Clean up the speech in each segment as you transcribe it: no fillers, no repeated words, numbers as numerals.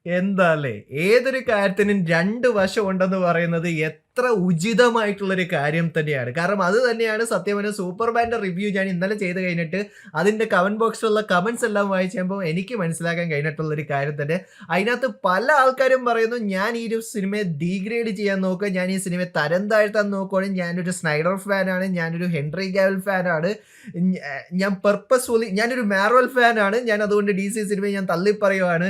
എന്താല്ലേ ഏതൊരു കാര്യത്തിനും രണ്ട് വശം ഉണ്ടെന്ന് പറയുന്നത് എത്ര ഉചിതമായിട്ടുള്ളൊരു കാര്യം തന്നെയാണ്. കാരണം അത് തന്നെയാണ് സത്യം പറഞ്ഞാൽ സൂപ്പർമാൻ്റെ റിവ്യൂ ഞാൻ ഇന്നലെ ചെയ്ത് കഴിഞ്ഞിട്ട് അതിൻ്റെ കമന്റ് ബോക്സിലുള്ള കമന്റ്സ് എല്ലാം വായിച്ചപ്പോൾ എനിക്ക് മനസ്സിലാക്കാൻ കഴിഞ്ഞിട്ടുള്ളൊരു കാര്യം തന്നെ. അതിനകത്ത് പല ആൾക്കാരും പറയുന്നു ഞാൻ ഈ ഒരു സിനിമയെ ഡീഗ്രേഡ് ചെയ്യാൻ നോക്കുക, ഞാൻ ഈ സിനിമയെ തരം താഴ്ത്താൻ നോക്കുകയാണെങ്കിൽ ഞാനൊരു സ്നൈഡർ ഫാനാണ്, ഞാനൊരു ഹെൻറി കാവിൽ ഫാനാണ്, ഞാൻ പർപ്പസ്ഫുള്ളി ഞാനൊരു മാർവൽ ഫാനാണ്, ഞാൻ അതുകൊണ്ട് DC സിനിമയെ ഞാൻ തള്ളിപ്പറയുവാണ്.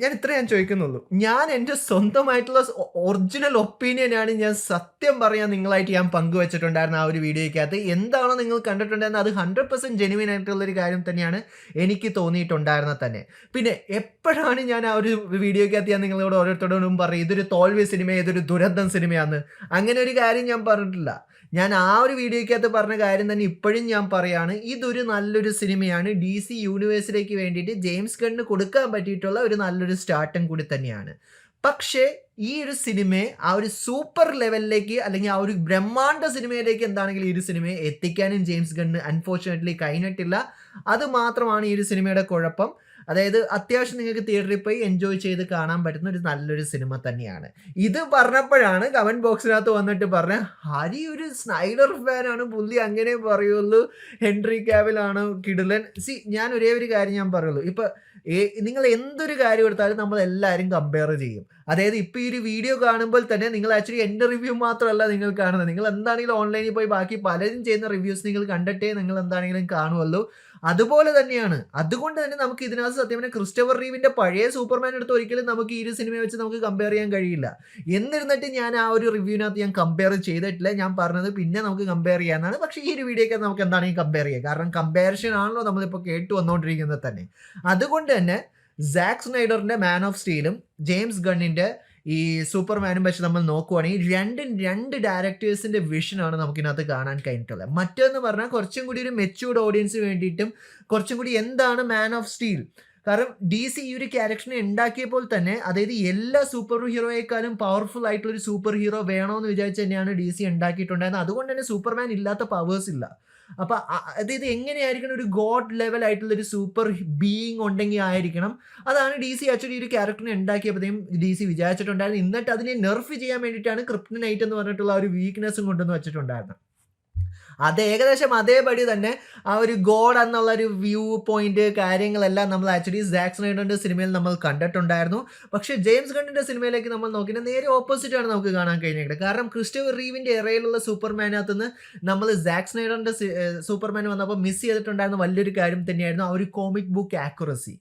ഞാൻ ചോദിക്കുന്നുള്ളൂ. ഞാൻ എൻ്റെ സ്വന്തമായിട്ടുള്ള ഒറിജിനൽ ഒപ്പീനിയനാണ് ഞാൻ സത്യം പറയാൻ നിങ്ങളായിട്ട് ഞാൻ പങ്കുവെച്ചിട്ടുണ്ടായിരുന്ന ആ ഒരു വീഡിയോയ്ക്കകത്ത്. എന്താണോ നിങ്ങൾ കണ്ടിട്ടുണ്ടായിരുന്നത് അത് 100% ജെനുവിൻ ആയിട്ടുള്ളൊരു കാര്യം തന്നെയാണ് എനിക്ക് തോന്നിയിട്ടുണ്ടായിരുന്നത് തന്നെ. പിന്നെ എപ്പോഴാണ് ഞാൻ ആ ഒരു വീഡിയോയ്ക്കകത്ത് ഞാൻ നിങ്ങളോട് ഓരോരുത്തരോടും പറയും ഇതൊരു തോൽവി സിനിമ, ഇതൊരു ദുരന്തം സിനിമയാന്ന്. അങ്ങനെ ഒരു കാര്യം ഞാൻ പറഞ്ഞിട്ടില്ല. ഞാൻ ആ ഒരു വീഡിയോയ്ക്കകത്ത് പറഞ്ഞ കാര്യം തന്നെ ഇപ്പോഴും ഞാൻ പറയാണ്. ഇതൊരു നല്ലൊരു സിനിമയാണ്. DC യൂണിവേഴ്സിലേക്ക് വേണ്ടിയിട്ട് ജെയിംസ് ഗണ്ണിന് കൊടുക്കാൻ പറ്റിയിട്ടുള്ള ഒരു നല്ലൊരു സ്റ്റാർട്ടും കൂടി തന്നെയാണ്. പക്ഷേ ഈ ഒരു സിനിമയെ ആ ഒരു സൂപ്പർ ലെവലിലേക്ക് അല്ലെങ്കിൽ ആ ഒരു ബ്രഹ്മാണ്ഡ സിനിമയിലേക്ക് എന്താണെങ്കിലും ഈ ഒരു സിനിമയെ എത്തിക്കാനും ജെയിംസ് ഗണ്ണിന് അൺഫോർച്യുനേറ്റ്ലി കഴിഞ്ഞിട്ടില്ല. അത് മാത്രമാണ് ഈ ഒരു സിനിമയുടെ കുഴപ്പം. അതായത് അത്യാവശ്യം നിങ്ങൾക്ക് തിയേറ്ററിൽ പോയി എൻജോയ് ചെയ്ത് കാണാൻ പറ്റുന്ന ഒരു നല്ലൊരു സിനിമ തന്നെയാണ്. ഇത് പറഞ്ഞപ്പോഴാണ് കമന്റ് ബോക്സിനകത്ത് വന്നിട്ട് പറഞ്ഞ ഹരി ഒരു സ്നൈഡർ ഫാനാണ്, പുള്ളി അങ്ങനെ പറയുള്ളൂ, ഹെൻറി കാവിലാണ് കിടിലൻ. ഞാൻ ഒരേ ഒരു കാര്യം ഞാൻ പറയുള്ളൂ. ഇപ്പൊ നിങ്ങൾ എന്തൊരു കാര്യം എടുത്താലും നമ്മൾ എല്ലാവരും കമ്പയർ ചെയ്യും. അതായത് ഇപ്പൊ ഈ ഒരു വീഡിയോ കാണുമ്പോൾ തന്നെ നിങ്ങൾ ആക്ച്വലി എൻ്റെ റിവ്യൂ മാത്രമല്ല നിങ്ങൾ കാണുന്നത്. നിങ്ങൾ എന്താണെങ്കിലും ഓൺലൈനിൽ പോയി ബാക്കി പലരും ചെയ്യുന്ന റിവ്യൂസ് നിങ്ങൾ കണ്ടിട്ടേ നിങ്ങൾ എന്താണെങ്കിലും കാണുമല്ലോ. അതുപോലെ തന്നെയാണ്. അതുകൊണ്ട് തന്നെ നമുക്ക് ഇതിനകത്ത് സത്യം പറഞ്ഞാൽ ക്രിസ്റ്റഫർ റീവിന്റെ പഴയ സൂപ്പർമാൻ എടുത്ത് ഒരിക്കലും നമുക്ക് ഈ ഒരു സിനിമയെ വെച്ച് നമുക്ക് കമ്പയർ ചെയ്യാൻ കഴിയില്ല. എന്നിരുന്നിട്ട് ഞാൻ ആ ഒരു റിവ്യൂവിനകത്ത് ഞാൻ കമ്പയർ ചെയ്തിട്ടില്ല. ഞാൻ പറഞ്ഞത് പിന്നെ നമുക്ക് കമ്പയർ ചെയ്യാനാണ്. പക്ഷേ ഈ ഒരു വീഡിയോയ്ക്ക് നമുക്ക് എന്താണെങ്കിൽ കമ്പയർ ചെയ്യാം. കാരണം കമ്പാരിഷൻ ആണല്ലോ നമ്മളിപ്പോൾ കേട്ടു വന്നുകൊണ്ടിരിക്കുന്നത് തന്നെ. അതുകൊണ്ട് തന്നെ സാക്ക് സ്നൈഡറിന്റെ മാൻ ഓഫ് സ്റ്റീലും ജെയിംസ് ഗണ്ണിന്റെ ഈ സൂപ്പർമാനും വെച്ച് നമ്മൾ നോക്കുവാണെങ്കിൽ രണ്ട് ഡയറക്ടേഴ്സിന്റെ വിഷനാണ് നമുക്കിതിനകത്ത് കാണാൻ കഴിഞ്ഞിട്ടുള്ളത്. മറ്റൊന്ന് പറഞ്ഞാൽ കുറച്ചും കൂടി ഒരു മെച്യൂർഡ് ഓഡിയൻസിന് വേണ്ടിയിട്ടും കുറച്ചും കൂടി എന്താണ് മാൻ ഓഫ് സ്റ്റീൽ. കാരണം DC ഈ ഒരു ക്യാരക്ടറിനെ ഉണ്ടാക്കിയപ്പോൾ തന്നെ അതായത് എല്ലാ സൂപ്പർ ഹീറോയേക്കാളും പവർഫുൾ ആയിട്ടുള്ള ഒരു സൂപ്പർ ഹീറോ വേണമെന്ന് വിചാരിച്ച് തന്നെയാണ് DC ഉണ്ടാക്കിയിട്ടുണ്ടായിരുന്നത്. അതുകൊണ്ട് തന്നെ സൂപ്പർമാൻ ഇല്ലാത്ത പവേഴ്സ് ഇല്ല. അപ്പൊ അതായത് എങ്ങനെയായിരിക്കണം ഒരു ഗോഡ് ലെവൽ ആയിട്ടുള്ള ഒരു സൂപ്പർ ബീയിങ് ഉണ്ടെങ്കിൽ ആയിരിക്കണം. അതാണ് DC ആക്ച്വലി ഒരു ക്യാരക്ടറിനെ ഉണ്ടാക്കിയപ്പോഴത്തേക്കും DC വിചാരിച്ചിട്ടുണ്ടായിരുന്നു. എന്നിട്ട് അതിനെ നെർഫ് ചെയ്യാൻ വേണ്ടിയിട്ടാണ് ക്രിപ്റ്റനൈറ്റ് എന്ന് പറഞ്ഞിട്ടുള്ള ഒരു വീക്ക്നെസ്സും കൊണ്ടുവന്ന് വെച്ചിട്ടുണ്ടായിരുന്നത്. അത് ഏകദേശം അതേപടി തന്നെ ആ ഒരു ഗോഡ് എന്നുള്ള ഒരു വ്യൂ പോയിന്റ് കാര്യങ്ങളെല്ലാം നമ്മൾ ആക്ച്വലി സാക്ക് സ്നൈഡറിന്റെ സിനിമയിൽ നമ്മൾ കണ്ടിട്ടുണ്ടായിരുന്നു. പക്ഷേ ജെയിംസ് ഗണ്ണിന്റെ സിനിമയിലേക്ക് നമ്മൾ നോക്കിയാൽ നേരെ ഓപ്പോസിറ്റ് ആണ് നമുക്ക് കാണാൻ കഴിഞ്ഞത്. കാരണം ക്രിസ്റ്റഫർ റീവിന്റെ ഇറയിലുള്ള സൂപ്പർമാനകത്ത് നിന്ന് നമ്മൾ സാക്ക് സ്നൈഡറിന്റെ സൂപ്പർമാൻ വന്നപ്പോൾ മിസ് ചെയ്തിട്ടുണ്ടായിരുന്ന വലിയൊരു കാര്യം തന്നെയായിരുന്നു ആ ഒരു കോമിക് ബുക്ക് ആക്യുറസി.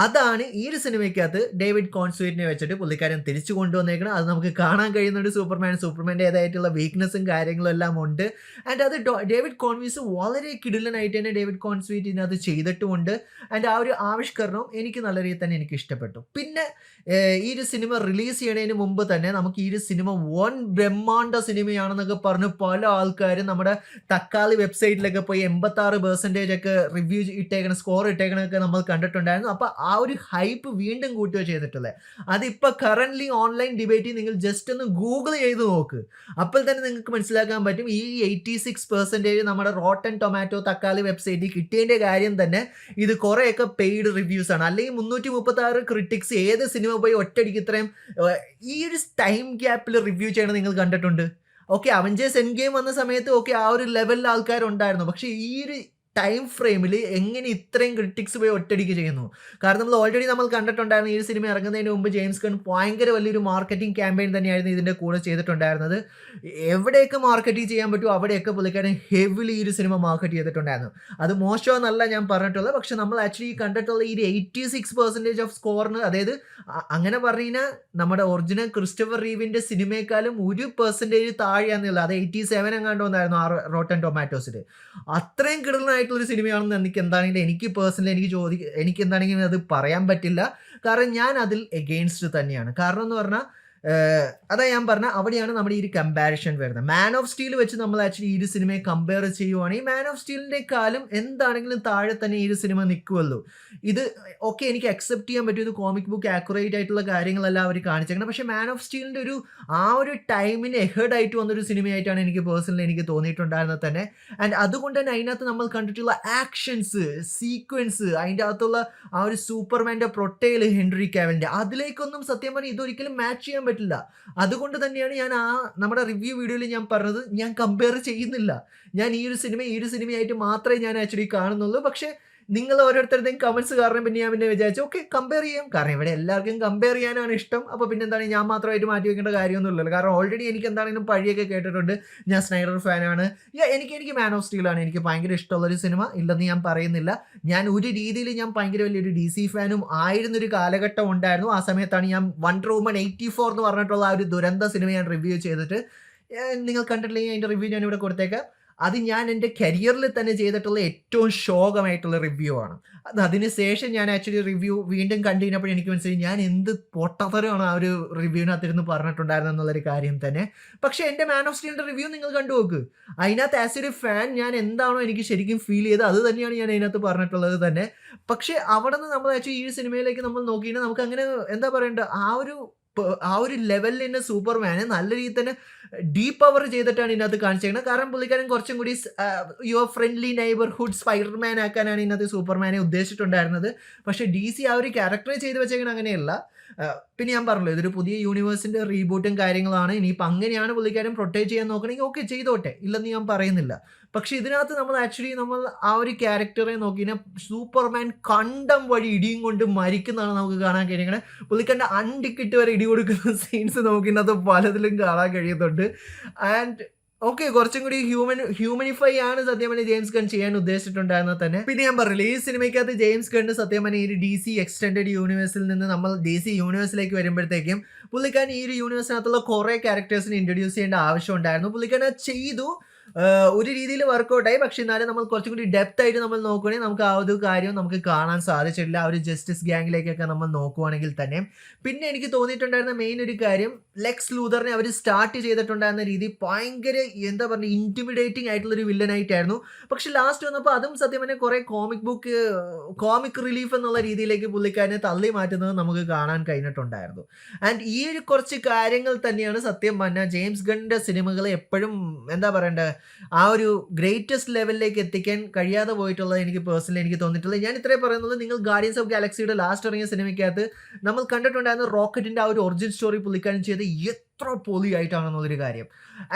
അതാണ് ഈ ഒരു സിനിമയ്ക്കകത്ത് ഡേവിഡ് കോൺസ്വേറ്റിനെ വെച്ചിട്ട് പുള്ളിക്കാരൻ തിരിച്ചു കൊണ്ടുവന്നേക്കണം. അത് നമുക്ക് കാണാൻ കഴിയുന്നുണ്ട്. സൂപ്പർമാൻ്റെതായിട്ടുള്ള വീക്ക്നെസ്സും കാര്യങ്ങളും എല്ലാം ഉണ്ട്. ആൻഡ് അത് ഡേവിഡ് കോൺവീസ് വളരെ കിടിലനായിട്ട് തന്നെ ഡേവിഡ് കോൺസ്വീറ്റ് ഇതിനകത്ത് ചെയ്തിട്ടുമുണ്ട്. ആൻഡ് ആ ഒരു ആവിഷ്കരണവും എനിക്ക് നല്ല രീതിയിൽ തന്നെ എനിക്ക് ഇഷ്ടപ്പെട്ടു. പിന്നെ ഈ ഒരു സിനിമ റിലീസ് ചെയ്യണതിന് മുമ്പ് തന്നെ നമുക്ക് ഈ ഒരു സിനിമ വൻ ബ്രഹ്മാണ്ഡ സിനിമയാണെന്നൊക്കെ പറഞ്ഞ് പല ആൾക്കാരും നമ്മുടെ തക്കാളി വെബ്സൈറ്റിലൊക്കെ പോയി 86% ഒക്കെ റിവ്യൂ ഇട്ടേക്കണം, സ്കോർ ഇട്ടേക്കണൊക്കെ നമ്മൾ കണ്ടിട്ടുണ്ടായിരുന്നു. അപ്പോൾ ആ ഒരു ഹൈപ്പ് വീണ്ടും കൂട്ടുക ചെയ്തിട്ടുള്ളത്. അതിപ്പോൾ കറൻ്റ്ലി ഓൺലൈൻ ഡിബേറ്റിൽ നിങ്ങൾ ജസ്റ്റ് ഒന്ന് ഗൂഗിൾ ചെയ്ത് നോക്ക്. അപ്പോൾ തന്നെ നിങ്ങൾക്ക് മനസ്സിലാക്കാൻ പറ്റും ഈ 86% നമ്മുടെ റോട്ടൻ ടൊമാറ്റോ തക്കാളി വെബ്സൈറ്റിൽ കിട്ടിയതിൻ്റെ കാര്യം തന്നെ ഇത് കുറേയൊക്കെ പെയ്ഡ് റിവ്യൂസ് ആണ്. അല്ലെങ്കിൽ 336 ക്രിറ്റിക്സ് ഏത് സിനിമ പോയി ഒറ്റയടിക്ക് ഇത്രയും ഈ ഒരു ടൈം ഗ്യാപ്പിൽ റിവ്യൂ ചെയ്യണം നിങ്ങൾ കണ്ടിട്ടുണ്ട്? ഓക്കെ, അവഞ്ചേഴ്സ് എൻഡ് ഗെയിം വന്ന സമയത്ത് ഓക്കെ ആ ഒരു ലെവലിൽ ആൾക്കാരുണ്ടായിരുന്നു. പക്ഷേ ഈ ഒരു ടൈം ഫ്രെയിമിൽ എങ്ങനെ ഇത്രയും ക്രിറ്റിക്സ് പോയി ഒറ്റയടിക്ക് ചെയ്യുന്നു? കാരണം നമ്മൾ ഓൾറെഡി നമ്മൾ കണ്ടിട്ടുണ്ടായിരുന്നു ഈ സിനിമ ഇറങ്ങുന്നതിന് മുമ്പ് ജെയിംസ് ഗൺ ഭയങ്കര വലിയൊരു മാർക്കറ്റിംഗ് ക്യാമ്പയിൻ തന്നെയായിരുന്നു ഇതിൻ്റെ കൂടെ ചെയ്തിട്ടുണ്ടായിരുന്നത്. എവിടെയൊക്കെ മാർക്കറ്റിംഗ് ചെയ്യാൻ പറ്റുമോ അവിടെയൊക്കെ പുള്ളിക്കാരൻ ഹെവിലി ഈ ഒരു സിനിമ മാർക്കറ്റ് ചെയ്തിട്ടുണ്ടായിരുന്നു. അത് മോശമെന്നല്ല ഞാൻ പറഞ്ഞിട്ടുള്ളത്. പക്ഷെ നമ്മൾ ആക്ച്വലി കണ്ടിട്ടുള്ള ഈ 86% ഓഫ് സ്കോറിന്, അതായത് അങ്ങനെ പറഞ്ഞു കഴിഞ്ഞാൽ നമ്മുടെ ഒറിജിനൽ ക്രിസ്റ്റഫർ റീവിൻ്റെ സിനിമയെക്കാളും 1% താഴെയാണെന്നില്ല. അത് 87 എങ്ങാണ്ട് വന്നായിരുന്നു ആ റോട്ടൻ ടൊമാറ്റോസിൽ. അത്രയും കിടലായിട്ട് ഒരു സിനിമയാണെന്ന് എനിക്ക് പേഴ്സണലി എനിക്ക് എന്താണെങ്കിലും അത് പറയാൻ പറ്റില്ല. കാരണം ഞാൻ അതിൽ എഗെയിൻസ്റ്റ് തന്നെയാണ്. കാരണം എന്ന് പറഞ്ഞാൽ അതാ ഞാൻ പറഞ്ഞ അവിടെയാണ് നമ്മുടെ ഈ ഒരു കമ്പാരിഷൻ വരുന്നത്. മാൻ ഓഫ് സ്റ്റീൽ വെച്ച് നമ്മൾ ആക്ച്വലി ഈ ഒരു സിനിമയെ കമ്പയർ ചെയ്യുവാണെങ്കിൽ മാൻ ഓഫ് സ്റ്റീലിൻ്റെക്കാളും എന്താണെങ്കിലും താഴെ തന്നെ ഈ ഒരു സിനിമ നിൽക്കുമല്ലോ. ഇത് ഓക്കെ, എനിക്ക് അക്സെപ്റ്റ് ചെയ്യാൻ പറ്റും, ഇത് കോമിക് ബുക്ക് ആക്യുറേറ്റ് ആയിട്ടുള്ള കാര്യങ്ങളെല്ലാം അവർ കാണിച്ചേക്കുന്നത്. പക്ഷേ മാൻ ഓഫ് സ്റ്റീലിൻ്റെ ആ ഒരു ടൈമിന് എഹേഡ് ആയിട്ട് വന്നൊരു സിനിമയായിട്ടാണ് എനിക്ക് പേഴ്സണലി എനിക്ക് തോന്നിയിട്ടുണ്ടായിരുന്നത് തന്നെ. ആൻഡ് അതുകൊണ്ട് തന്നെ അതിനകത്ത് നമ്മൾ കണ്ടിട്ടുള്ള ആക്ഷൻസ്, സീക്വൻസ്, അതിൻ്റെ അകത്തുള്ള ആ ഒരു സൂപ്പർമാൻ്റെ പ്രൊട്ടയിൽ ഹെൻറി കാവലിൻ്റെ, അതിലേക്കൊന്നും സത്യം പറഞ്ഞാൽ ഇതൊരിക്കലും മാച്ച് ചെയ്യാൻ പറ്റില്ല. അതുകൊണ്ട് തന്നെയാണ് ഞാൻ നമ്മുടെ റിവ്യൂ വീഡിയോയിൽ ഞാൻ പറഞ്ഞത്, ഞാൻ കമ്പയർ ചെയ്യുന്നില്ല. ഞാൻ ഈ ഒരു സിനിമയായിട്ട് മാത്രമേ ഞാൻ ആക്ച്വലി കാണുന്നുള്ളൂ. പക്ഷേ നിങ്ങൾ ഓരോരുത്തരുടെയും കമന്റ്സ് കാരണം പിന്നെ ഞാൻ വിചാരിച്ചു ഓക്കെ കമ്പയർ ചെയ്യാം. കാരണം ഇവിടെ എല്ലാവർക്കും കമ്പയർ ചെയ്യാനാണ് ഇഷ്ടം. അപ്പോൾ പിന്നെ എന്താണ് ഞാൻ മാത്രമായിട്ട് മാറ്റി വെക്കേണ്ട കാര്യമൊന്നുമില്ലല്ലോ. കാരണം ഓൾറെഡി എനിക്ക് എന്താണെങ്കിലും പഴിയൊക്കെ കേട്ടിട്ടുണ്ട്. ഞാൻ സ്നൈഡർ ഫാനാണ്. എനിക്ക് മാൻ ഓഫ് സ്റ്റീലാണ് എനിക്ക് ഭയങ്കര ഇഷ്ടമുള്ളൊരു സിനിമ, ഇല്ലെന്ന് ഞാൻ പറയുന്നില്ല. ഞാൻ ഒരു രീതിയിൽ ഞാൻ ഭയങ്കര വലിയൊരു DC ഫാനും ആയിരുന്നൊരു കാലഘട്ടം ഉണ്ടായിരുന്നു. ആ സമയത്താണ് ഞാൻ വണ്ടർ വുമൺ 84 എന്ന് പറഞ്ഞിട്ടുള്ള ആ ഒരു ദുരന്ത സിനിമ ഞാൻ റിവ്യൂ ചെയ്തിട്ട്, നിങ്ങൾ കണ്ടിട്ടില്ലെങ്കിൽ അതിൻ്റെ റിവ്യൂ ഞാൻ ഇവിടെ കൊടുത്തേക്കാം. അത് ഞാൻ എൻ്റെ കരിയറിൽ തന്നെ ചെയ്തിട്ടുള്ള ഏറ്റവും ശോകമായിട്ടുള്ള റിവ്യൂ ആണ്. അതിന് ശേഷം ഞാൻ ആക്ച്വലി റിവ്യൂ വീണ്ടും കണ്ടുകഴിഞ്ഞപ്പോൾ എനിക്ക് മനസ്സിലായി ഞാൻ എന്ത് പൊട്ടത്തരമാണ് ആ ഒരു റിവ്യൂവിനകത്തിരുന്ന് പറഞ്ഞിട്ടുണ്ടായിരുന്നത് എന്നുള്ളൊരു കാര്യം തന്നെ. പക്ഷേ എൻ്റെ മാൻ ഓഫ് സ്റ്റീലിൻ്റെ റിവ്യൂ നിങ്ങൾ കണ്ടു നോക്ക്. അതിനകത്ത് ആസ് ഒരു ഫാൻ ഞാൻ എന്താണോ എനിക്ക് ശരിക്കും ഫീൽ ചെയ്തത് അത് തന്നെയാണ് ഞാൻ അതിനകത്ത് പറഞ്ഞിട്ടുള്ളത് തന്നെ. പക്ഷേ അവിടെ നിന്ന് നമ്മൾ ആക്ച്വലി ഈ സിനിമയിലേക്ക് നമ്മൾ നോക്കിയിട്ട് നമുക്ക് അങ്ങനെ എന്താ പറയേണ്ടത്, ആ ഒരു ലെവലിൽ തന്നെ സൂപ്പർമാനെ നല്ല രീതിയിൽ തന്നെ ഡീപ്പ് പവർ ചെയ്തിട്ടാണ് ഇതിനകത്ത് കാണിച്ചേക്കുന്നത്. കാരണം പുള്ളിക്കാരൻ കുറച്ചും കൂടി യുവർ ഫ്രണ്ട്ലി നൈബർഹുഡ് സ്പൈഡർമാൻ ആക്കാനാണ് ഇതിനകത്ത് സൂപ്പർമാനെ ഉദ്ദേശിച്ചിട്ടുണ്ടായിരുന്നത്. പക്ഷേ DC ആ ഒരു ക്യാരക്ടറെ ചെയ്ത് വെച്ചേക്കുന്നത് അങ്ങനെയല്ല. പിന്നെ ഞാൻ പറഞ്ഞല്ലോ ഇതൊരു പുതിയ യൂണിവേഴ്സിൻ്റെ റീബൂട്ടും കാര്യങ്ങളാണ്. ഇനിയിപ്പോൾ അങ്ങനെയാണ് പുള്ളിക്കാരൻ പ്രൊട്ടക്റ്റ് ചെയ്യാൻ നോക്കണമെങ്കിൽ ഓക്കെ ചെയ്തോട്ടെ, ഇല്ലെന്ന് ഞാൻ പറയുന്നില്ല. പക്ഷേ ഇതിനകത്ത് നമ്മൾ ആ ഒരു ക്യാരക്ടറെ നോക്കിയാൽ സൂപ്പർമാൻ കണ്ടം വഴി ഇടിയും കൊണ്ട് മരിക്കുന്നതാണ് നമുക്ക് കാണാൻ കഴിയുന്നത്. പുള്ളിക്കാരൻ്റെ അണ്ടിക്കിട്ട് വരെ ഇടി കൊടുക്കുന്ന സീൻസ് നമുക്കിന്നത് പലതിലും കാണാൻ കഴിയുന്നുണ്ട്. ആൻഡ് ഓക്കെ കുറച്ചും കൂടി ഹ്യൂമനിഫൈ ആണ് സത്യം പറഞ്ഞാൽ ജെയിംസ് ഗൺ ചെയ്യാൻ ഉദ്ദേശിച്ചിട്ടുണ്ടായിരുന്നത് തന്നെ. പിന്നെ ഞാൻ പറഞ്ഞില്ല ഈ സിനിമയ്ക്കകത്ത് ജെയിംസ് ഗണ്ണ് സത്യം പറഞ്ഞാൽ ഈ ഒരു DC എക്സ്റ്റെൻഡഡ് യൂണിവേഴ്സിൽ നിന്ന് നമ്മൾ DC യൂണിവേഴ്സിലേക്ക് വരുമ്പോഴത്തേക്കും പുള്ളിക്കാരൻ ഈ ഒരു യൂണിവേഴ്സിനകത്തുള്ള കുറേ ക്യാരക്ടേഴ്സിനെ ഇൻട്രൊഡ്യൂസ് ചെയ്യേണ്ട ആവശ്യം ഉണ്ടായിരുന്നു. പുള്ളിക്കാരൻ ചെയ്തു, ഒരു രീതിയിൽ വർക്കൗട്ടായി. പക്ഷെ എന്നാലും നമ്മൾ കുറച്ചും കൂടി ഡെപ്ത് ആയിട്ട് നമ്മൾ നോക്കുകയാണെങ്കിൽ നമുക്ക് ആ ഒരു കാര്യം നമുക്ക് കാണാൻ സാധിച്ചിട്ടില്ല. ആ ഒരു ജസ്റ്റിസ് ഗ്യാങ്ങിലേക്കൊക്കെ നമ്മൾ നോക്കുവാണെങ്കിൽ തന്നെ. പിന്നെ എനിക്ക് തോന്നിയിട്ടുണ്ടായിരുന്ന മെയിൻ ഒരു കാര്യം, ലെക്സ് ലൂതറിനെ അവർ സ്റ്റാർട്ട് ചെയ്തിട്ടുണ്ടായിരുന്ന രീതി ഭയങ്കര എന്താ പറയുക ഇൻറ്റിമിഡേറ്റിംഗ് ആയിട്ടുള്ളൊരു വില്ലനായിട്ടായിരുന്നു. പക്ഷെ ലാസ്റ്റ് വന്നപ്പോൾ അതും സത്യം പറഞ്ഞാൽ കുറേ കോമിക് റിലീഫ് എന്നുള്ള രീതിയിലേക്ക് പുള്ളിക്കാരനെ തള്ളി മാറ്റുന്നത് നമുക്ക് കാണാൻ കഴിഞ്ഞിട്ടുണ്ടായിരുന്നു. ആൻഡ് ഈ ഒരു കുറച്ച് കാര്യങ്ങൾ തന്നെയാണ് സത്യം പറഞ്ഞാൽ ജെയിംസ് ഗണ്ണിൻ്റെ സിനിമകളെ എപ്പോഴും എന്താ പറയണ്ടത് ആ ഒരു ഗ്രേറ്റസ്റ്റ് ലെവലിലേക്ക് എത്തിക്കാൻ കഴിയാതെ പോയിട്ടുള്ളത് എനിക്ക് പേഴ്സണലി എനിക്ക് തോന്നിയിട്ടുള്ളത്. ഞാൻ ഇത്രയും പറയുന്നത്, നിങ്ങൾ ഗാർഡിയൻസ് ഓഫ് ഗാലക്സിയുടെ ലാസ്റ്റ് ഇറങ്ങിയ സിനിമയ്ക്കകത്ത് നമ്മൾ കണ്ടിട്ടുണ്ടായിരുന്ന റോക്കറ്റിൻ്റെ ആ ഒരു ഒറിജിൻ സ്റ്റോറി പുള്ളിക്കാരൻ ചെയ്ത് എത്ര പൊളിയായിട്ടാണെന്നുള്ളൊരു കാര്യം.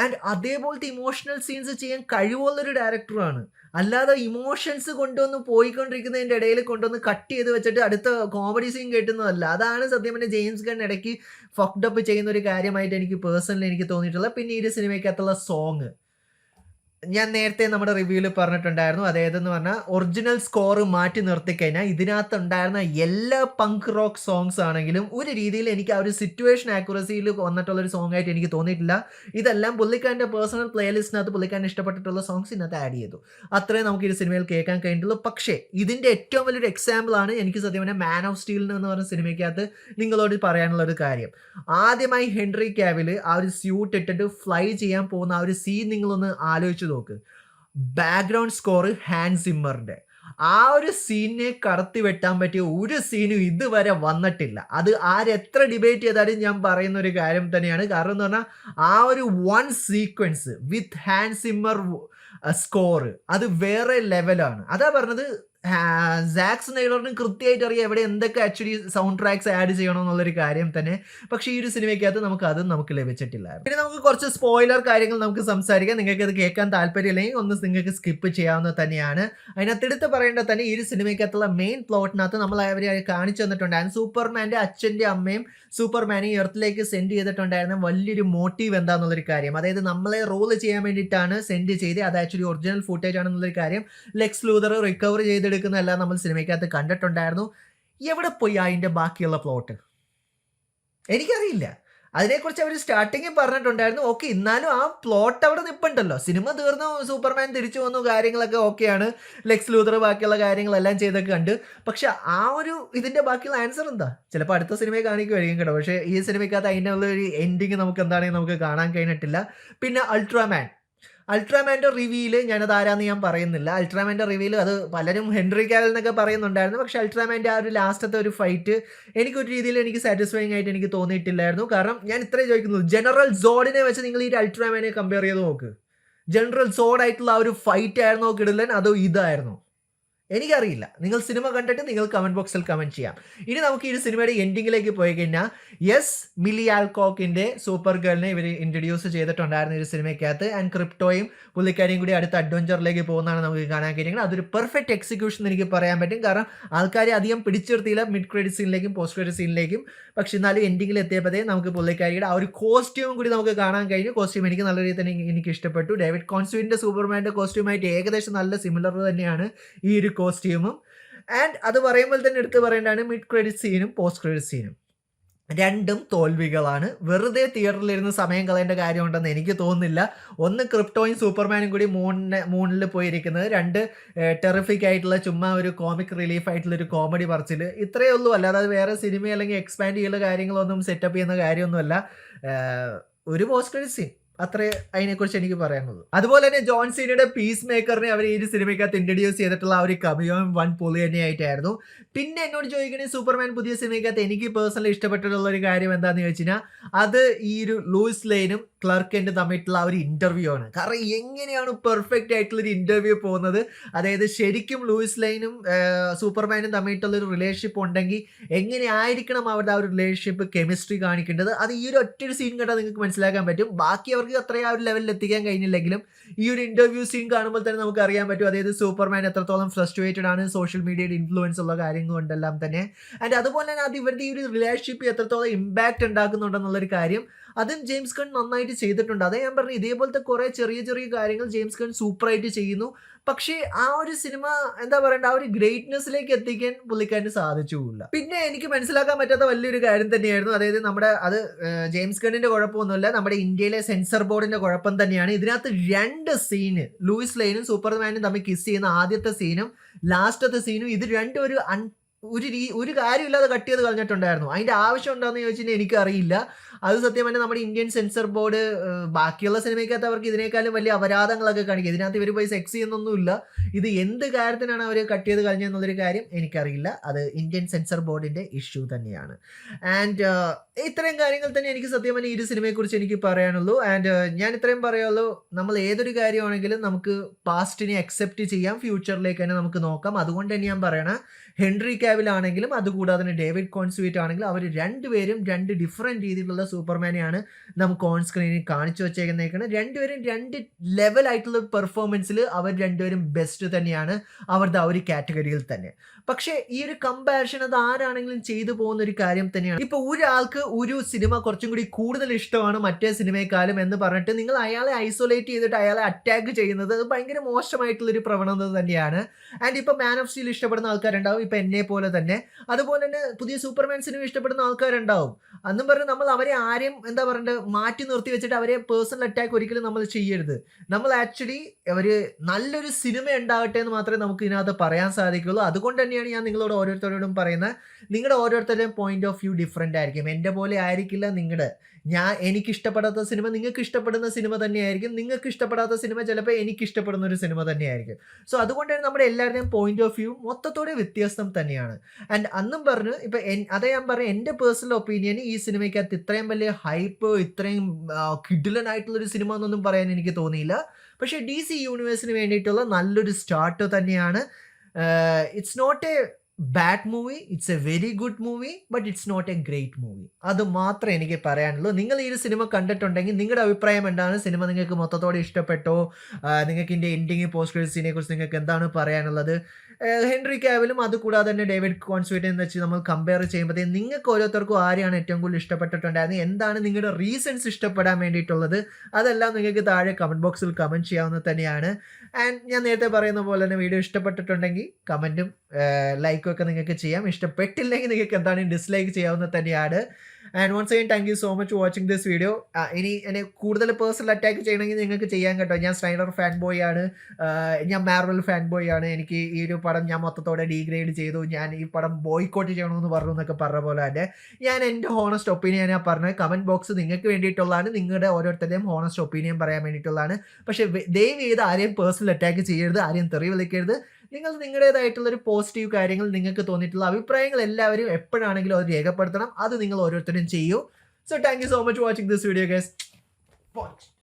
ആൻഡ് അതേപോലത്തെ ഇമോഷണൽ സീൻസ് ചെയ്യാൻ കഴിവുള്ളൊരു ഡയറക്ടറാണ്. അല്ലാതെ ഇമോഷൻസ് കൊണ്ടുവന്ന് പോയിക്കൊണ്ടിരിക്കുന്നതിൻ്റെ ഇടയിൽ കൊണ്ടുവന്ന് കട്ട് ചെയ്ത് വെച്ചിട്ട് അടുത്ത കോമഡി സീൻ കേട്ടുന്നതല്ല. അതാണ് സത്യം പറഞ്ഞാൽ ജെയിംസ് ഗൺ ഇടയ്ക്ക് ഫക്ഡപ്പ് ചെയ്യുന്ന ഒരു കാര്യമായിട്ട് എനിക്ക് പേഴ്സണലി എനിക്ക് തോന്നിയിട്ടുള്ളത്. പിന്നെ ഈ ഒരു സിനിമയ്ക്കകത്തുള്ള സോങ് ഞാൻ നേരത്തെ നമ്മുടെ റിവ്യൂവിൽ പറഞ്ഞിട്ടുണ്ടായിരുന്നു. അതായതെന്ന് പറഞ്ഞാൽ ഒറിജിനൽ സ്കോർ മാറ്റി നിർത്തിക്കഴിഞ്ഞാൽ ഇതിനകത്തുണ്ടായിരുന്ന എല്ലാ പങ്ക് റോക്ക് സോങ്സ് ആണെങ്കിലും ഒരു രീതിയിൽ എനിക്ക് ആ ഒരു സിറ്റുവേഷൻ ആക്യുറസിയിൽ വന്നിട്ടുള്ളൊരു സോങ് ആയിട്ട് എനിക്ക് തോന്നിയിട്ടില്ല. ഇതെല്ലാം പുള്ളിക്കാരൻ്റെ പേഴ്സണൽ പ്ലേലിസ്റ്റിനകത്ത് പുള്ളിക്കാരൻ ഇഷ്ടപ്പെട്ടിട്ടുള്ള സോങ്സ് ഇതിനകത്ത് ആഡ് ചെയ്തു. അത്രയും നമുക്ക് ഈ സിനിമയിൽ കേൾക്കാൻ കഴിഞ്ഞിട്ടുള്ളൂ. പക്ഷേ ഇതിൻ്റെ ഏറ്റവും വലിയൊരു എക്സാമ്പിളാണ് എനിക്ക് സത്യം പറഞ്ഞാൽ മാൻ ഓഫ് സ്റ്റീൽ എന്ന് പറഞ്ഞ സിനിമയ്ക്കകത്ത് നിങ്ങളോട് പറയാനുള്ള ഒരു കാര്യം. ആദ്യമായി ഹെൻറി കാവിൽ ആ ഒരു സ്യൂട്ട് ഇട്ടിട്ട് ഫ്ലൈ ചെയ്യാൻ പോകുന്ന ആ ഒരു സീൻ നിങ്ങളൊന്ന് ആലോചിച്ച് നോക്ക്. ബാക്ക്ഗ്രൗണ്ട് സ്കോർ ഹാൻസ് സിമ്മറിന്റെ. ആ ഒരു സീനിനെ കടത്തി വെട്ടാൻ പറ്റിയ ഒരു സീനും ഇതുവരെ വന്നിട്ടില്ല. അത് ആരെത്ര ഡിബേറ്റ് ചെയ്താലും ഞാൻ പറയുന്ന ഒരു കാര്യം തന്നെയാണ്. കാരണം എന്ന് പറഞ്ഞാൽ ആ ഒരു one sequence with Hans Zimmer score അത് വേറെ ലെവലാണ്. അതാ പറഞ്ഞത്, സാക്ക് സ്നൈഡറിന് കൃത്യമായിട്ട് അറിയാം എവിടെ എന്തൊക്കെ ആക്ച്വലി സൗണ്ട് ട്രാക്സ് ആഡ് ചെയ്യണം എന്നുള്ളൊരു കാര്യം തന്നെ. പക്ഷേ ഈ ഒരു സിനിമയ്ക്കകത്ത് നമുക്ക് ലഭിച്ചിട്ടില്ല. പിന്നെ നമുക്ക് കുറച്ച് സ്പോയിലർ കാര്യങ്ങൾ നമുക്ക് സംസാരിക്കാം. നിങ്ങൾക്ക് അത് കേൾക്കാൻ താല്പര്യമില്ലെങ്കിൽ ഒന്ന് നിങ്ങൾക്ക് സ്കിപ്പ് ചെയ്യാവുന്നത് തന്നെയാണ്. അതിനകത്ത് എടുത്ത് പറയേണ്ടത് തന്നെ ഈ ഒരു സിനിമയ്ക്കകത്തുള്ള മെയിൻ പ്ലോട്ടിനകത്ത് നമ്മൾ അവരെ കാണിച്ചു തന്നിട്ടുണ്ടായിരുന്നു. സൂപ്പർമാൻ്റെ അച്ഛൻ്റെ അമ്മയും സൂപ്പർമാനെ എർത്തിലേക്ക് സെൻഡ് ചെയ്തിട്ടുണ്ടായിരുന്ന വലിയൊരു മോട്ടീവ് എന്താണെന്നുള്ളൊരു കാര്യം. അതായത് നമ്മളെ റോൾ ചെയ്യാൻ വേണ്ടിയിട്ടാണ് സെൻഡ് ചെയ്ത്, അത് ആക്ച്വലി ഒറിജിനൽ ഫുട്ടേജ് ആണെന്നുള്ളൊരു കാര്യം ലെക്സ് ലൂതർ റിക്കവർ ചെയ്തെടുക്കുന്നതെല്ലാം നമ്മൾ സിനിമയ്ക്കകത്ത് കണ്ടിട്ടുണ്ടായിരുന്നു. എവിടെ പോയി അതിൻ്റെ ബാക്കിയുള്ള പ്ലോട്ട് എനിക്കറിയില്ല. അതിനെക്കുറിച്ച് അവർ സ്റ്റാർട്ടിങ്ങിൽ പറഞ്ഞിട്ടുണ്ടായിരുന്നു. ഓക്കെ, എന്നാലും ആ പ്ലോട്ട് അവിടെ നിൽപ്പുണ്ടല്ലോ. സിനിമ തീർന്നു, സൂപ്പർമാൻ തിരിച്ചു വന്നു, കാര്യങ്ങളൊക്കെ ഓക്കെയാണ്. ലെക്സ് ലൂഥർ ബാക്കിയുള്ള കാര്യങ്ങളെല്ലാം ചെയ്തൊക്കെ കണ്ട്. പക്ഷെ ആ ഒരു ഇതിന്റെ ബാക്കിയുള്ള ആൻസർ എന്താ? ചിലപ്പോൾ അടുത്ത സിനിമയെ കാണിക്കുമായിരിക്കും കേട്ടോ. പക്ഷേ ഈ സിനിമയ്ക്കകത്ത് അതിൻ്റെ ഒരു എൻഡിങ് നമുക്ക് എന്താണെന്ന് നമുക്ക് കാണാൻ കഴിഞ്ഞിട്ടില്ല. പിന്നെ അൾട്രാമാൻ്റെ റിവ്യൂല് ഞാനത് ആരാന്ന് ഞാൻ പറയുന്നില്ല. അൾട്രാമാൻ്റെ റിവ്യൂല് അത് പലരും ഹെൻറി കാവിൽ എന്നൊക്കെ പറയുന്നുണ്ടായിരുന്നു. പക്ഷേ അൾട്രാമാൻ്റെ ആ ഒരു ലാസ്റ്റത്തെ ഒരു ഫൈറ്റ് എനിക്കൊരു രീതിയിൽ എനിക്ക് സാറ്റിസ്ഫൈങ് ആയിട്ട് എനിക്ക് തോന്നിയിട്ടില്ലായിരുന്നു. കാരണം ഞാൻ ഇത്രയും ചോദിക്കുന്നു, ജനറൽ സോഡിനെ വെച്ച് നിങ്ങൾ ഈ അൾട്രാമാനെ കമ്പയർ ചെയ്ത് നോക്ക്. ജനറൽ സോഡ് ആയിട്ടുള്ള ആ ഒരു ഫൈറ്റ് ആയിരുന്നോ കിടിലൻ, അതോ ഇതായിരുന്നോ? എനിക്കറിയില്ല. നിങ്ങൾ സിനിമ കണ്ടിട്ട് നിങ്ങൾ കമന്റ് ബോക്സിൽ കമന്റ് ചെയ്യാം. ഇനി നമുക്ക് ഈ സിനിമയുടെ എൻഡിങ്ങിലേക്ക് പോയി കഴിഞ്ഞാൽ, യെസ്, മില്ലി ആൽകോക്കിന്റെ സൂപ്പർ ഗേളിനെ ഇവർ ഇൻട്രൊഡ്യൂസ് ചെയ്തിട്ടുണ്ടായിരുന്നു ഈ സിനിമയ്ക്കകത്ത്. ആൻഡ് ക്രിപ്റ്റോയും പുള്ളിക്കാരിയും കൂടി അടുത്ത അഡ്വഞ്ചറിലേക്ക് പോകുന്നതാണ് നമുക്ക് കാണാൻ കഴിയുന്നത്. അതൊരു പെർഫെക്റ്റ് എക്സിക്യൂഷൻ എനിക്ക് പറയാൻ പറ്റും. കാരണം ആൾക്കാരെ അധികം പിടിച്ചിർത്തിയില്ല മിഡ് ക്രെഡിറ്റ് സീനിലേക്കും പോസ്റ്റ് ക്രെഡിറ്റ് സീനിലേക്കും. പക്ഷെ എന്നാലും എൻഡിങ്ങിൽ എത്തിയപ്പോഴത്തേ നമുക്ക് പുള്ളിക്കാരിയുടെ ആ ഒരു കോസ്റ്റ്യൂം കൂടി നമുക്ക് കാണാൻ കഴിഞ്ഞു. കോസ്റ്റ്യൂം എനിക്ക് നല്ല രീതിയിൽ തന്നെ എനിക്ക് ഇഷ്ടപ്പെട്ടു. ഡേവിഡ് കോൺസ്വിന്റെ സൂപ്പർമാൻ്റെ കോസ്റ്റ്യൂമായിട്ട് ഏകദേശം നല്ല സിമിലർ തന്നെയാണ് ഈ ഒരു കോസ്റ്റ്യൂമും. ആൻഡ് അത് പറയുമ്പോൾ തന്നെ എടുത്ത് പറയേണ്ടതാണ്, മിഡ് ക്രെഡിറ്റ് സീനും പോസ്റ്റ് ക്രെഡിറ്റ് സീനും രണ്ടും തോൽവികളാണ്. വെറുതെ തിയേറ്ററിലിരുന്ന് സമയം കളയേണ്ട കാര്യമുണ്ടെന്ന് എനിക്ക് തോന്നുന്നില്ല. ഒന്ന്, ക്രിപ്റ്റോയും സൂപ്പർമാനും കൂടി മൂണിൽ പോയിരിക്കുന്നത്. രണ്ട്, ടെറിഫിക് ആയിട്ടുള്ള ചുമ്മാ ഒരു കോമിക് റിലീഫ് ആയിട്ടുള്ള ഒരു കോമഡി പറച്ചിൽ. ഇത്രയേ ഉള്ളൂ. അല്ലാതെ വേറെ സിനിമ അല്ലെങ്കിൽ എക്സ്പാൻഡ് ചെയ്യുന്ന കാര്യങ്ങളൊന്നും സെറ്റപ്പ് ചെയ്യുന്ന കാര്യമൊന്നുമല്ല. ഒരു പോസ്റ്റ് ക്രെഡിറ്റ് സീൻ, അത്രേ അതിനെക്കുറിച്ച് എനിക്ക് പറയാനുള്ളൂ. അതുപോലെ തന്നെ ജോൺ സീനയുടെ പീസ് മേക്കറിനെ അവർ ഈ ഒരു സിനിമയ്ക്കകത്ത് ഇൻട്രൊഡ്യൂസ് ചെയ്തിട്ടുള്ള ആ ഒരു കമിയോയും വൺ പൊളി തന്നെയായിട്ടായിരുന്നു. പിന്നെ എന്നോട് ചോദിക്കണേ, സൂപ്പർമാൻ പുതിയ സിനിമയ്ക്കകത്ത് എനിക്ക് പേഴ്സണലി ഇഷ്ടപ്പെട്ടിട്ടുള്ള ഒരു കാര്യം എന്താണെന്ന് ചോദിച്ചു കഴിഞ്ഞാൽ, അത് ഈ ഒരു ലൂയിസ് ലെയ്നും ക്ലർക്ക് കെന്റും തമ്മിലുള്ള ആ ഒരു ഇന്റർവ്യൂ ആണ്. കാരണം എങ്ങനെയാണ് പെർഫെക്റ്റ് ആയിട്ടുള്ള ഒരു ഇന്റർവ്യൂ പോകുന്നത്. അതായത് ശരിക്കും ലൂയിസ് ലെയ്നും സൂപ്പർമാനും തമ്മിലുള്ള ഒരു റിലേഷൻഷിപ്പ് ഉണ്ടെങ്കിൽ എങ്ങനെയായിരിക്കണം അവരുടെ ആ ഒരു റിലേഷൻഷിപ്പ് കെമിസ്ട്രി കാണിക്കേണ്ടത്. അത് ഈ ഒരു ഒറ്റൊരു സീൻ കണ്ടാൽ നിങ്ങൾക്ക് മനസ്സിലാക്കാൻ പറ്റും. ബാക്കി അവർക്ക് അത്രയും ആ ഒരു ലെവലിൽ എത്തിക്കാൻ കഴിഞ്ഞില്ലെങ്കിലും ഈ ഒരു ഇന്റർവ്യൂ സീൻ കാണുമ്പോൾ തന്നെ നമുക്ക് അറിയാൻ പറ്റും. അതായത് സൂപ്പർമാൻ എത്രത്തോളം ഫ്രസ്ട്രേറ്റഡ് ആണ് സോഷ്യൽ മീഡിയയുടെ ഇൻഫ്ലുവൻസ് ഉള്ള കാര്യങ്ങൾ കൊണ്ടെല്ലാം തന്നെ. ആൻഡ് അതുപോലെ തന്നെ അത് ഇവരുടെ ഈ ഒരു റിലേഷൻഷിപ്പ് എത്രത്തോളം ഇമ്പാക്ട് ഉണ്ടാക്കുന്നുണ്ടെന്നുള്ളൊരു കാര്യം അതും ജെയിംസ് ഗൺ നന്നായിട്ട് ചെയ്തിട്ടുണ്ട്. അതേ ഞാൻ പറഞ്ഞു, ഇതേപോലത്തെ കുറെ ചെറിയ ചെറിയ കാര്യങ്ങൾ ജെയിംസ് ഗൺ സൂപ്പറായിട്ട് ചെയ്യുന്നു. പക്ഷേ ആ ഒരു സിനിമ എന്താ പറയണ്ട, ആ ഒരു ഗ്രേറ്റ്നെസ്സിലേക്ക് എത്തിക്കാൻ പുള്ളിക്കാരന് സാധിച്ചുമില്ല. പിന്നെ എനിക്ക് മനസ്സിലാക്കാൻ പറ്റാത്ത വലിയൊരു കാര്യം തന്നെയായിരുന്നു. അതായത് നമ്മുടെ അത് ജെയിംസ് ഗണ്ണിന്റെ കുഴപ്പമൊന്നുമില്ല, നമ്മുടെ ഇന്ത്യയിലെ സെൻസർ ബോർഡിന്റെ കുഴപ്പം തന്നെയാണ്. ഇതിനകത്ത് രണ്ട് സീന്, ലൂയിസ് ലെയ്നും സൂപ്പർമാനും തമ്മിൽ കിസ് ചെയ്യുന്ന ആദ്യത്തെ സീനും ലാസ്റ്റത്തെ സീനും, ഇത് രണ്ടും ഒരു കാര്യമില്ലാതെ കട്ട് ചെയ്ത് കളഞ്ഞിട്ടുണ്ടായിരുന്നു. അതിന്റെ ആവശ്യം ഉണ്ടോയെന്ന് ചോദിച്ചാൽ എനിക്കറിയില്ല. അത് സത്യം പറഞ്ഞാൽ നമ്മുടെ ഇന്ത്യൻ സെൻസർ ബോർഡ് ബാക്കിയുള്ള സിനിമയ്ക്കകത്ത് അവർക്ക് ഇതിനേക്കാളും വലിയ അപരാധങ്ങളൊക്കെ കാണിക്കും. ഇതിനകത്ത് ഇവർ പോയി സെക്സ് ചെയ്യുന്നൊന്നുമില്ല. ഇത് എന്ത് കാര്യത്തിനാണ് അവർ കട്ട് ചെയ്ത് കളഞ്ഞതെന്നുള്ളൊരു കാര്യം എനിക്കറിയില്ല. അത് ഇന്ത്യൻ സെൻസർ ബോർഡിന്റെ ഇഷ്യൂ തന്നെയാണ്. ആൻഡ് ഇത്രയും കാര്യങ്ങൾ തന്നെ എനിക്ക് സത്യം പറഞ്ഞാൽ ഈ ഒരു സിനിമയെക്കുറിച്ച് എനിക്ക് പറയാനുള്ളൂ. ആൻഡ് ഞാൻ ഇത്രയും പറയുള്ളൂ, നമ്മൾ ഏതൊരു കാര്യമാണെങ്കിലും നമുക്ക് പാസ്റ്റിനെ അക്സെപ്റ്റ് ചെയ്യാം, ഫ്യൂച്ചറിലേക്ക് തന്നെ നമുക്ക് നോക്കാം. അതുകൊണ്ട് തന്നെ ഞാൻ പറയണ, ഹെൻറി കാവിൽ ആണെങ്കിലും അതുകൂടാതെ തന്നെ ഡേവിഡ് കോൺസ്വീറ്റ് ആണെങ്കിലും അവർ രണ്ടുപേരും രണ്ട് ഡിഫറെൻറ്റ് രീതിയിലുള്ള സൂപ്പർമാനെയാണ് നമുക്ക് ഓൺ സ്ക്രീനിൽ കാണിച്ചു വെച്ചേക്കുന്നേക്കുന്നത്. രണ്ടുപേരും രണ്ട് ലെവലായിട്ടുള്ള പെർഫോമൻസിൽ അവർ രണ്ടുപേരും ബെസ്റ്റ് തന്നെയാണ് അവരുടെ ആ ഒരു കാറ്റഗറിയിൽ തന്നെ. പക്ഷേ ഈ ഒരു കമ്പാരിഷൻ അത് ആരാണെങ്കിലും ചെയ്തു പോകുന്ന ഒരു കാര്യം തന്നെയാണ്. ഇപ്പോൾ ഒരാൾക്ക് ഒരു സിനിമ കുറച്ചും കൂടി കൂടുതൽ ഇഷ്ടമാണ് മറ്റേ സിനിമയെക്കാളും എന്ന് പറഞ്ഞിട്ട് നിങ്ങൾ അയാളെ ഐസൊലേറ്റ് ചെയ്തിട്ട് അയാളെ അറ്റാക്ക് ചെയ്യുന്നത് അത് ഭയങ്കര മോശമായിട്ടുള്ളൊരു പ്രവണത തന്നെയാണ്. ആൻഡ് ഇപ്പോൾ മാൻ ഓഫ് സ്റ്റീൽ ഇഷ്ടപ്പെടുന്ന ആൾക്കാരുണ്ടാവും, ഇപ്പം എന്നെ പോലെ തന്നെ. അതുപോലെ തന്നെ പുതിയ സൂപ്പർമാൻ സിനിമ ഇഷ്ടപ്പെടുന്ന ആൾക്കാരുണ്ടാവും. അന്നും പറഞ്ഞ് നമ്മൾ അവരെ ആരെയും എന്താ പറയണ്ടത് മാറ്റി നിർത്തി വെച്ചിട്ട് അവരെ പേഴ്സണൽ അറ്റാക്ക് ഒരിക്കലും നമ്മൾ ചെയ്യരുത്. നമ്മൾ ആക്ച്വലി അവർ നല്ലൊരു സിനിമ ഉണ്ടാകട്ടെ എന്ന് മാത്രമേ നമുക്ക് ഇതിനകത്ത് പറയാൻ സാധിക്കുള്ളൂ. അതുകൊണ്ട് തന്നെയാണ് ഞാൻ നിങ്ങളോട് ഓരോരുത്തരോടും പറയുന്നത്, നിങ്ങളുടെ ഓരോരുത്തരുടെയും പോയിന്റ് ഓഫ് വ്യൂ ഡിഫറെൻ്റ് ആയിരിക്കും. എൻ്റെ പോലെ ആയിരിക്കില്ല നിങ്ങളുടെ. എനിക്ക് ഇഷ്ടപ്പെടാത്ത സിനിമ നിങ്ങൾക്ക് ഇഷ്ടപ്പെടുന്ന സിനിമ തന്നെയായിരിക്കും, നിങ്ങൾക്ക് ഇഷ്ടപ്പെടാത്ത സിനിമ ചിലപ്പോൾ എനിക്ക് ഇഷ്ടപ്പെടുന്ന ഒരു സിനിമ തന്നെയായിരിക്കും. സോ അതുകൊണ്ട് തന്നെ നമ്മുടെ എല്ലാവരുടെയും പോയിന്റ് ഓഫ് വ്യൂ മൊത്തത്തോടെ വ്യത്യസ്തം തന്നെയാണ്. ആൻഡ് അന്നും പറഞ്ഞു, ഇപ്പം അതേ ഞാൻ പറഞ്ഞു, എൻ്റെ പേഴ്സണൽ ഒപ്പീനിയൻ ഈ സിനിമയ്ക്കകത്ത് ഇത്രയും വലിയ ഹൈപ്പ്, ഇത്രയും കിഡിലനായിട്ടുള്ളൊരു സിനിമ എന്നൊന്നും പറയാൻ എനിക്ക് തോന്നിയില്ല. പക്ഷേ DC യൂണിവേഴ്സിന് വേണ്ടിയിട്ടുള്ള നല്ലൊരു സ്റ്റാർട്ട് തന്നെയാണ്. It's not a bad movie, it's a very good movie, but it's not a great movie. അത് മാത്രമേ എനിക്ക് പറയാനുള്ളൂ. നിങ്ങൾ ഈ ഒരു സിനിമ കണ്ടിട്ടുണ്ടെങ്കിൽ നിങ്ങളുടെ അഭിപ്രായം എന്താണ്? സിനിമ നിങ്ങൾക്ക് മൊത്തത്തോടെ ഇഷ്ടപ്പെട്ടോ? നിങ്ങൾക്ക് ഇതിൻ്റെ എൻഡിങ്, പോസ്റ്റ് ക്രെഡിറ്റ് സീനെ കുറിച്ച് നിങ്ങൾക്ക് എന്താണ് പറയാനുള്ളത്? ഹെൻറി കാവിലും അതുകൂടാതെ തന്നെ ഡേവിഡ് കോൺസ്വീറ്റിനെ വെച്ച് നമ്മൾ കമ്പയർ ചെയ്യുമ്പോഴത്തേക്കും നിങ്ങൾക്ക് ഓരോരുത്തർക്കും ആരെയാണ് ഏറ്റവും കൂടുതൽ ഇഷ്ടപ്പെട്ടിട്ടുണ്ടായിരുന്നത്, എന്താണ് നിങ്ങളുടെ റീസൺസ് ഇഷ്ടപ്പെടാൻ വേണ്ടിയിട്ടുള്ളത്, അതെല്ലാം നിങ്ങൾക്ക് താഴെ കമൻറ്റ് ബോക്സിൽ കമൻറ്റ് ചെയ്യാവുന്നത് തന്നെയാണ്. ആൻഡ് ഞാൻ നേരത്തെ പറയുന്ന പോലെ തന്നെ വീഡിയോ ഇഷ്ടപ്പെട്ടിട്ടുണ്ടെങ്കിൽ കമൻറ്റും ലൈക്കും ഒക്കെ നിങ്ങൾക്ക് ചെയ്യാം. ഇഷ്ടപ്പെട്ടില്ലെങ്കിൽ നിങ്ങൾക്ക് എന്താണ് ഡിസ്ലൈക്ക് ചെയ്യാവുന്നത് തന്നെയാണ്. And once again thank you so much watching this video. ഇനി എന്നെ കൂടുതൽ പേഴ്സണൽ അറ്റാക്ക് ചെയ്യണമെങ്കിൽ നിങ്ങൾക്ക് ചെയ്യാൻ കേട്ടോ. ഞാൻ സ്നൈഡർ ഫാൻ ബോയ് ആണ്, ഞാൻ മാർവൽ ഫാൻ ബോയ് ആണ്. എനിക്ക് ഈ ഒരു പടം ഞാൻ മൊത്തത്തോടെ ഡീഗ്രേഡ് ചെയ്തു, ഞാൻ ഈ പടം ബോയ്ക്കോട്ട് ചെയ്യണമെന്ന് പറഞ്ഞു എന്നൊക്കെ പറഞ്ഞ പോലെ തന്നെ ഞാൻ എൻ്റെ ഹോണസ്റ്റ് ഒപ്പീനിയൻ ഞാൻ പറഞ്ഞത്. കമൻറ്റ് ബോക്സ് നിങ്ങൾക്ക് വേണ്ടിയിട്ടുള്ളതാണ്, നിങ്ങളുടെ ഓരോരുത്തരുടെയും ഹോണസ്റ്റ് ഒപ്പീനിയൻ പറയാൻ വേണ്ടിയിട്ടുള്ളതാണ്. പക്ഷേ ദയവ് ചെയ്ത് ആരെയും പേഴ്സണൽ അറ്റാക്ക് ചെയ്യരുത്, ആരെയും തെറി വിളിക്കരുത്. നിങ്ങൾ നിങ്ങളുടേതായിട്ടുള്ളൊരു പോസിറ്റീവ് കാര്യങ്ങൾ, നിങ്ങൾക്ക് തോന്നിയിട്ടുള്ള അഭിപ്രായങ്ങൾ എല്ലാവരും എപ്പോഴാണെങ്കിലും അത് രേഖപ്പെടുത്തണം. അത് നിങ്ങൾ ഓരോരുത്തരും ചെയ്യൂ. So thank you so much watching this video guys.